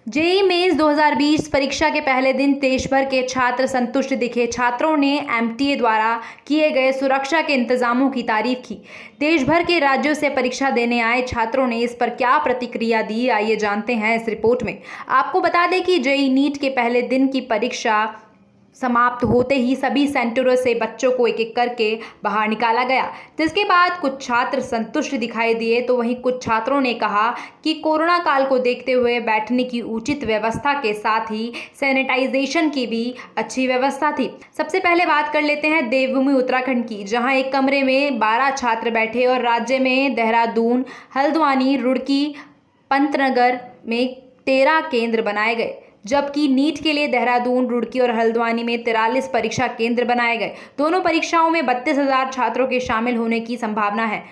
JEE mains 2020 परीक्षा के पहले दिन देश भर के छात्र संतुष्ट दिखे। छात्रों ने एमटीए द्वारा किए गए सुरक्षा के इंतजामों की तारीफ की। देश भर के राज्यों से परीक्षा देने आए छात्रों ने इस पर क्या प्रतिक्रिया दी, आइए जानते हैं इस रिपोर्ट में। आपको बता दें कि जेईई नीट के पहले दिन की परीक्षा समाप्त होते ही सभी सेंटरों से बच्चों को एक एक करके बाहर निकाला गया, जिसके बाद कुछ छात्र संतुष्ट दिखाई दिए तो वहीं कुछ छात्रों ने कहा कि कोरोना काल को देखते हुए बैठने की उचित व्यवस्था के साथ ही सैनिटाइजेशन की भी अच्छी व्यवस्था थी। सबसे पहले बात कर लेते हैं देवभूमि उत्तराखंड की, जहां एक कमरे में 12 छात्र बैठे और राज्य में देहरादून, हल्द्वानी, रुड़की, पंतनगर में 13 केंद्र बनाए गए, जबकि नीट के लिए देहरादून, रुड़की और हल्द्वानी में 43 परीक्षा केंद्र बनाए गए। दोनों परीक्षाओं में 32,000 छात्रों के शामिल होने की संभावना है।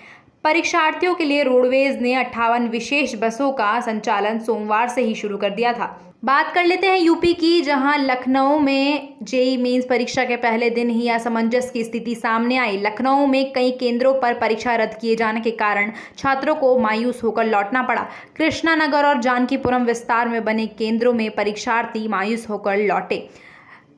परीक्षार्थियों के लिए रोडवेज ने 58 विशेष बसों का संचालन सोमवार से ही शुरू कर दिया था। बात कर लेते हैं यूपी की, जहां लखनऊ में जेईई मेंस परीक्षा के पहले दिन ही असमंजस की स्थिति सामने आई। लखनऊ में कई केंद्रों पर परीक्षा रद्द किए जाने के कारण छात्रों को मायूस होकर लौटना पड़ा। कृष्णानगर और जानकीपुरम विस्तार में बने केंद्रों में परीक्षार्थी मायूस होकर लौटे।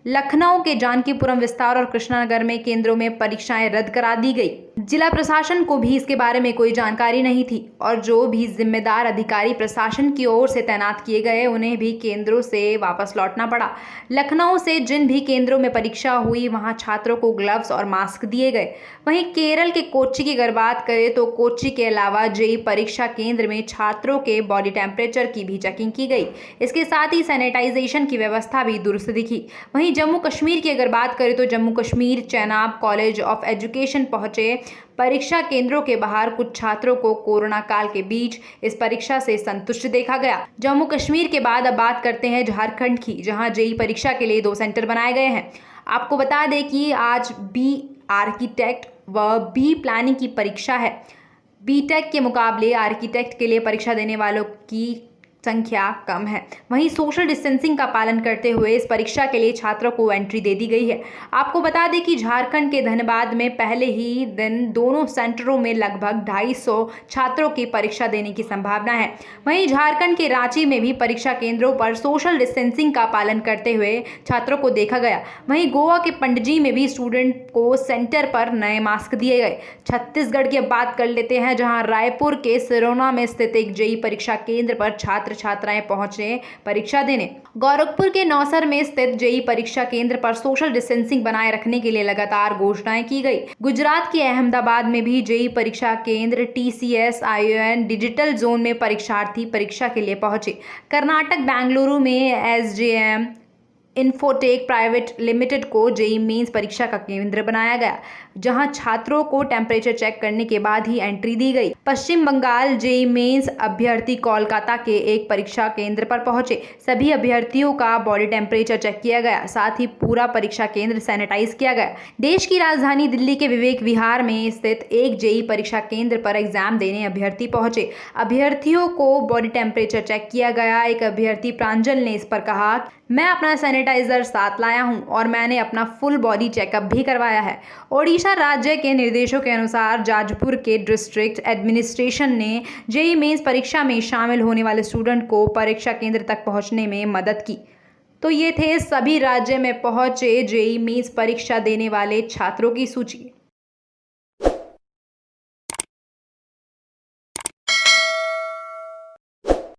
लखनऊ के जानकीपुरम विस्तार और कृष्णानगर में केंद्रों में परीक्षाएं रद्द करा दी गई। जिला प्रशासन को भी इसके बारे में कोई जानकारी नहीं थी और जो भी जिम्मेदार अधिकारी प्रशासन की ओर से तैनात किए गए उन्हें भी केंद्रों से वापस लौटना पड़ा। लखनऊ से जिन भी केंद्रों में परीक्षा हुई वहां छात्रों को ग्लव्स और मास्क दिए गए। वहीं केरल के कोच्चि की अगर बात करें तो कोच्चि के अलावा जेईई परीक्षा केंद्र में छात्रों के बॉडी टेम्परेचर की भी चेकिंग की गई। इसके साथ ही सैनिटाइजेशन की व्यवस्था भी दुरुस्त दिखी। वहीं जम्मू कश्मीर की अगर बात करें तो Jammu Kashmir Chenab college of education पहुंचे परीक्षा केंद्रों के बाहर कुछ छात्रों को कोरोना काल के बीच इस परीक्षा से संतुष्ट देखा गया। जम्मू कश्मीर के बाद अब बात करते हैं झारखंड की, जहां जेईई परीक्षा के लिए 2 सेंटर बनाए गए हैं। आपको बता दें कि आज बी आर्किटेक्ट व बी प्लानिंग की परीक्षा है। बीटेक के मुकाबले आर्किटेक्ट के लिए परीक्षा देने वालों की संख्या कम है। वहीं सोशल डिस्टेंसिंग का पालन करते हुए इस परीक्षा के लिए छात्रों को एंट्री दे दी गई है। आपको बता दें कि झारखंड के धनबाद में पहले ही दिन दोनों सेंटरों में लगभग 250 छात्रों की परीक्षा देने की संभावना है। वहीं झारखंड के रांची में भी परीक्षा केंद्रों पर सोशल डिस्टेंसिंग का पालन करते हुए छात्रों को देखा गया। वहीं गोवा के पणजी में भी स्टूडेंट को सेंटर पर नए मास्क दिए गए। छत्तीसगढ़ की अब बात कर लेते हैं, जहाँ रायपुर के सिरोना में स्थित एक जेईई परीक्षा केंद्र पर छात्राएं पहुंचे परीक्षा देने। गोरखपुर के नौसर में स्थित जेईई परीक्षा केंद्र पर सोशल डिस्टेंसिंग बनाए रखने के लिए लगातार घोषणाएं की गई। गुजरात के अहमदाबाद में भी जेईई परीक्षा केंद्र टीसीएस आईओएन डिजिटल जोन में परीक्षार्थी परीक्षा के लिए पहुंचे। कर्नाटक बेंगलुरु में एसजेएम इन्फोटेक प्राइवेट लिमिटेड को जेईई मेंस परीक्षा का केंद्र बनाया गया, जहां छात्रों को टेम्परेचर चेक करने के बाद ही एंट्री दी गई। पश्चिम बंगाल जेईई मेंस अभ्यर्थी कोलकाता के एक परीक्षा केंद्र पर पहुंचे। सभी अभ्यर्थियों का बॉडी टेम्परेचर चेक किया गया, साथ ही पूरा परीक्षा केंद्र सैनिटाइज किया गया। देश की राजधानी दिल्ली के विवेक विहार में स्थित एक जेईई परीक्षा केंद्र पर एग्जाम देने अभ्यर्थी पहुंचे। अभ्यर्थियों को बॉडी टेम्परेचर चेक किया गया। एक अभ्यर्थी प्रांजल ने इस पर कहा, मैं अपना सैनिटाइजर साथ लाया हूं और मैंने अपना फुल बॉडी चेकअप भी करवाया है। ओडिशा राज्य के निर्देशों के अनुसार जाजपुर के डिस्ट्रिक्ट एडमिनिस्ट्रेशन ने जेईई मेंस परीक्षा में शामिल होने वाले स्टूडेंट को परीक्षा केंद्र तक पहुंचने में मदद की। तो ये थे सभी राज्य में पहुंचे जेईई मेंस परीक्षा देने वाले छात्रों की सूची।